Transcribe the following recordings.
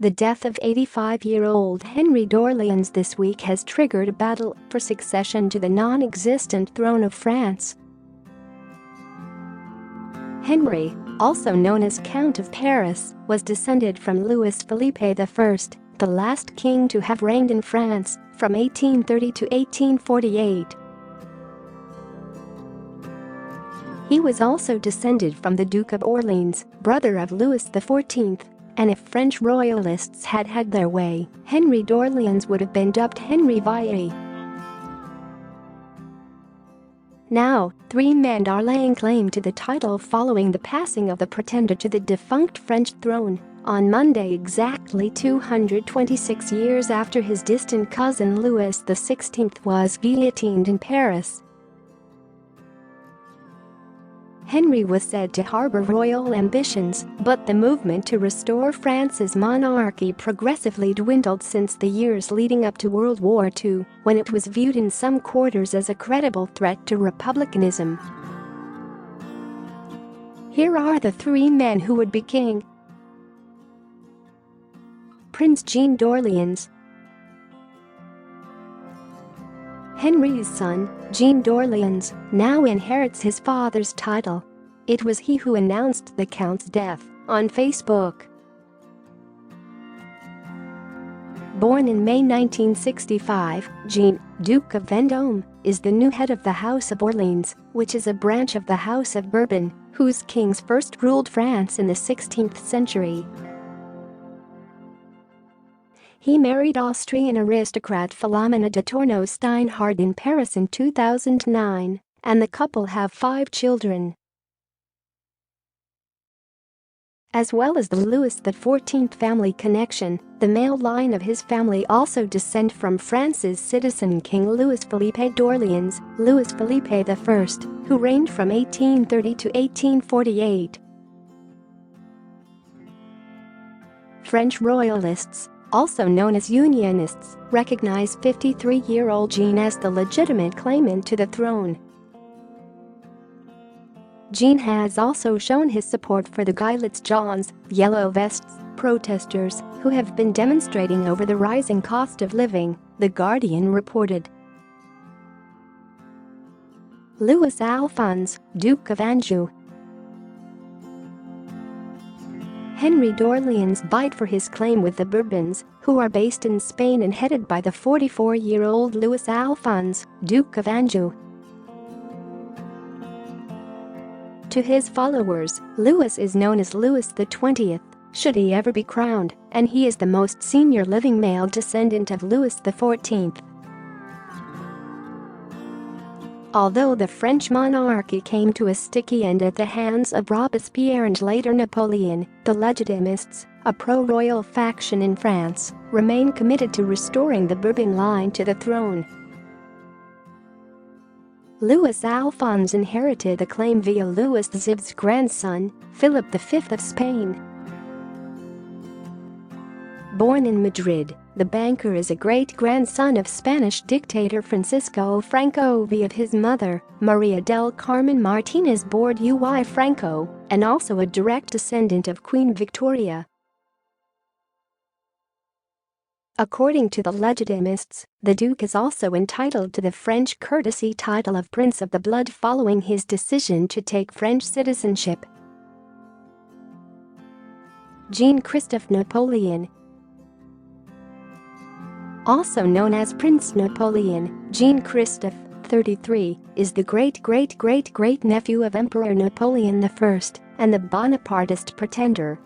The death of 85-year-old Henri d'Orléans this week has triggered a battle for succession to the non-existent throne of France. Henri, also known as Count of Paris, was descended from Louis Philippe I, the last king to have reigned in France from 1830 to 1848. He was also descended from the Duke of Orléans, brother of Louis XIV, and if French royalists had had their way, Henri d'Orléans would have been dubbed Henri VII. Now, three men are laying claim to the title following the passing of the pretender to the defunct French throne on Monday, exactly 226 years after his distant cousin Louis XVI was guillotined in Paris. Henri was said to harbor royal ambitions, but the movement to restore France's monarchy progressively dwindled since the years leading up to World War II, when it was viewed in some quarters as a credible threat to republicanism. Here are the three men who would be king. Prince Jean d'Orléans. Henri's son, Jean d'Orléans, now inherits his father's title. It was he who announced the Count's death on Facebook. Born in May 1965, Jean, Duke of Vendôme, is the new head of the House of Orléans, which is a branch of the House of Bourbon, whose kings first ruled France in the 16th century. He married Austrian aristocrat Philomena de Tournon-Steinhardt in Paris in 2009, and the couple have 5 children. As well as the Louis XIV family connection, the male line of his family also descend from France's citizen King Louis Philippe d'Orléans, Louis Philippe I, who reigned from 1830 to 1848. French royalists, also known as Unionists, recognize 53-year-old Jean as the legitimate claimant to the throne. Jean has also shown his support for the Gilets jaunes, yellow vests, protesters, who have been demonstrating over the rising cost of living, The Guardian reported. Louis Alphonse, Duke of Anjou. Henri d'Orléans vied for his claim with the Bourbons, who are based in Spain and headed by the 44-year-old Louis Alphonse, Duke of Anjou. To his followers, Louis is known as Louis XX, should he ever be crowned, and he is the most senior living male descendant of Louis XIV. Although the French monarchy came to a sticky end at the hands of Robespierre and later Napoleon, the Legitimists, a pro-royal faction in France, remain committed to restoring the Bourbon line to the throne. Louis Alphonse inherited the claim via Louis XIV's grandson, Philip V of Spain. Born in Madrid, the banker is a great-grandson of Spanish dictator Francisco Franco via his mother, Maria del Carmen Martínez Borda y Franco, and also a direct descendant of Queen Victoria. According to the Legitimists, the Duke is also entitled to the French courtesy title of Prince of the Blood following his decision to take French citizenship. Jean-Christophe Napoleon. Also known as Prince Napoleon, Jean-Christophe, 33, is the great-great-great-great-nephew of Emperor Napoleon I and the Bonapartist pretender.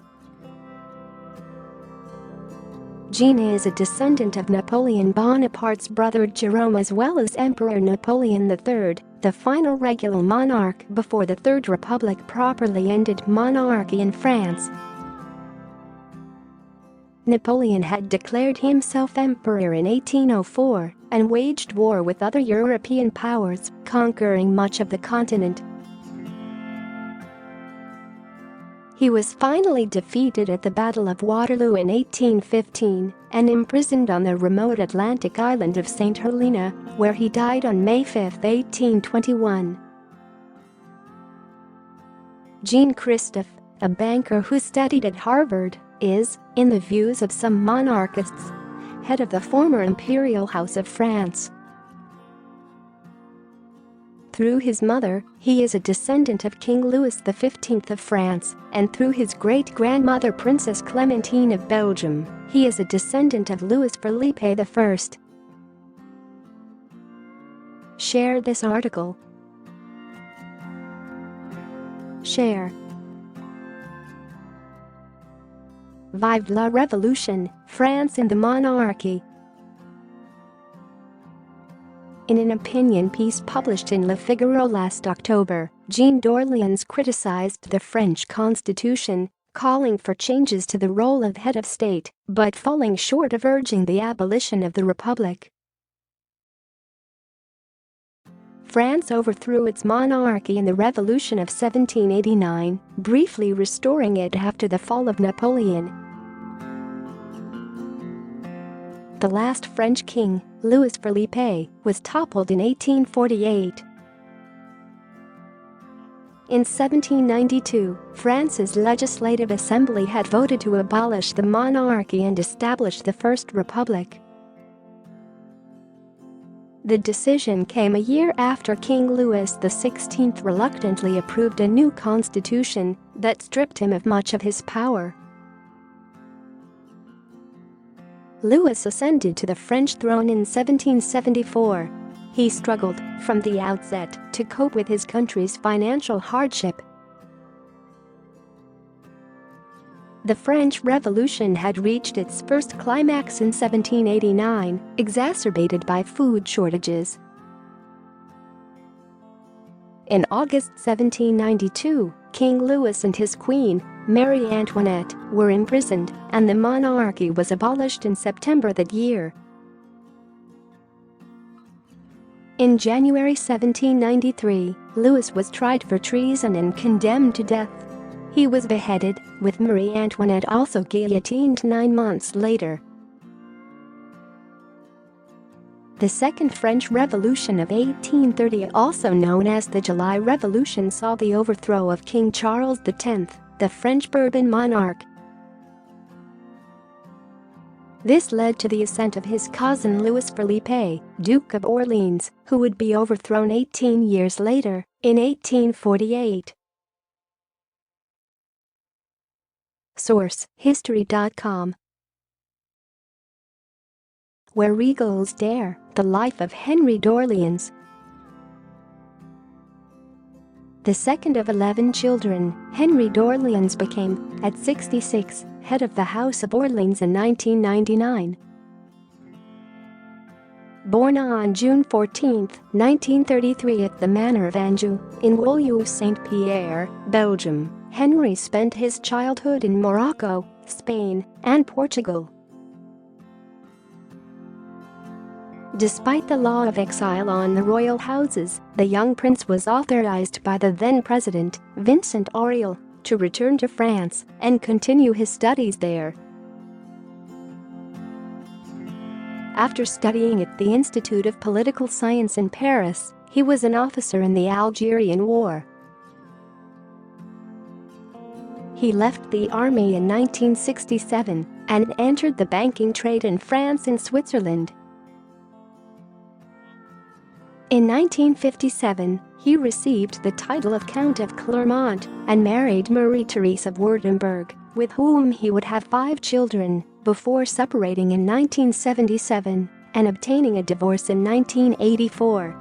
Jean is a descendant of Napoleon Bonaparte's brother Jerome as well as Emperor Napoleon III, the final regular monarch before the Third Republic properly ended monarchy in France. Napoleon had declared himself emperor in 1804 and waged war with other European powers, conquering much of the continent. He was finally defeated at the Battle of Waterloo in 1815 and imprisoned on the remote Atlantic island of St. Helena, where he died on May 5, 1821. Jean-Christophe, a banker who studied at Harvard, is, in the views of some monarchists, head of the former imperial house of France. Through his mother, he is a descendant of King Louis XV of France, and through his great-grandmother Princess Clementine of Belgium, he is a descendant of Louis Philippe I. Share this article. Share. Vive la Révolution, France and the monarchy. In an opinion piece published in Le Figaro last October, Jean d'Orléans criticized the French constitution, calling for changes to the role of head of state, but falling short of urging the abolition of the Republic. France overthrew its monarchy in the Revolution of 1789, briefly restoring it after the fall of Napoleon. The last French king, Louis Philippe, was toppled in 1848. In 1792, France's Legislative Assembly had voted to abolish the monarchy and establish the First Republic. The decision came a year after King Louis XVI reluctantly approved a new constitution that stripped him of much of his power. Louis ascended to the French throne in 1774. He struggled, from the outset, to cope with his country's financial hardship. The French Revolution had reached its first climax in 1789, exacerbated by food shortages. In August 1792, King Louis and his queen, Marie Antoinette, were imprisoned, and the monarchy was abolished in September that year. In January 1793, Louis was tried for treason and condemned to death. He was beheaded, with Marie Antoinette also guillotined 9 months later. The Second French Revolution of 1830, also known as the July Revolution, saw the overthrow of King Charles X, the French Bourbon monarch. This led to the ascent of his cousin Louis Philippe, Duke of Orleans, who would be overthrown 18 years later, in 1848. Source: History.com. Where Regals Dare, The Life of Henri d'Orléans. The second of 11 children, Henri d'Orléans became, at 66, head of the House of Orleans in 1999. Born on June 14, 1933 at the Manor of Anjou, in Woluwe-Saint-Pierre, Belgium, Henri spent his childhood in Morocco, Spain, and Portugal. Despite the law of exile on the royal houses, the young prince was authorized by the then-president, Vincent Auriol, to return to France and continue his studies there. After studying at the Institute of Political Science in Paris, he was an officer in the Algerian War. He left the army in 1967 and entered the banking trade in France and Switzerland. In 1957, he received the title of Count of Clermont and married Marie-Therese of Württemberg, with whom he would have 5 children, before separating in 1977 and obtaining a divorce in 1984.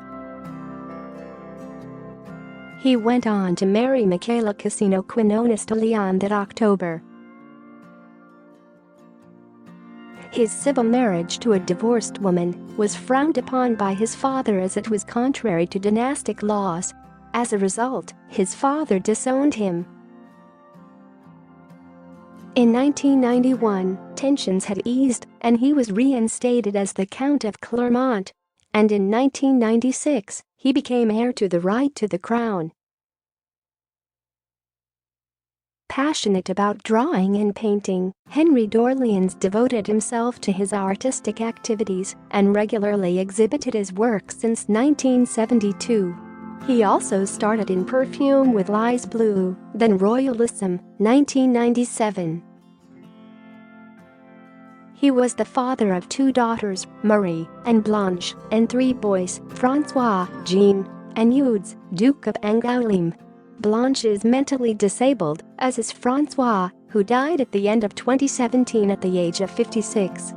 He went on to marry Michaela Cassino Quinones de Leon that October. His civil marriage to a divorced woman was frowned upon by his father as it was contrary to dynastic laws. As a result, his father disowned him. In 1991, tensions had eased and he was reinstated as the Count of Clermont, and in 1996, he became heir to the right to the crown. Passionate about drawing and painting, Henri d'Orléans devoted himself to his artistic activities and regularly exhibited his work since 1972. He also started in perfume with Lys Bleu, then Royalism, 1997. He was the father of 2 daughters, Marie and Blanche, and 3 boys, François, Jean, and Eudes, Duke of Angoulême. Blanche is mentally disabled, as is François, who died at the end of 2017 at the age of 56.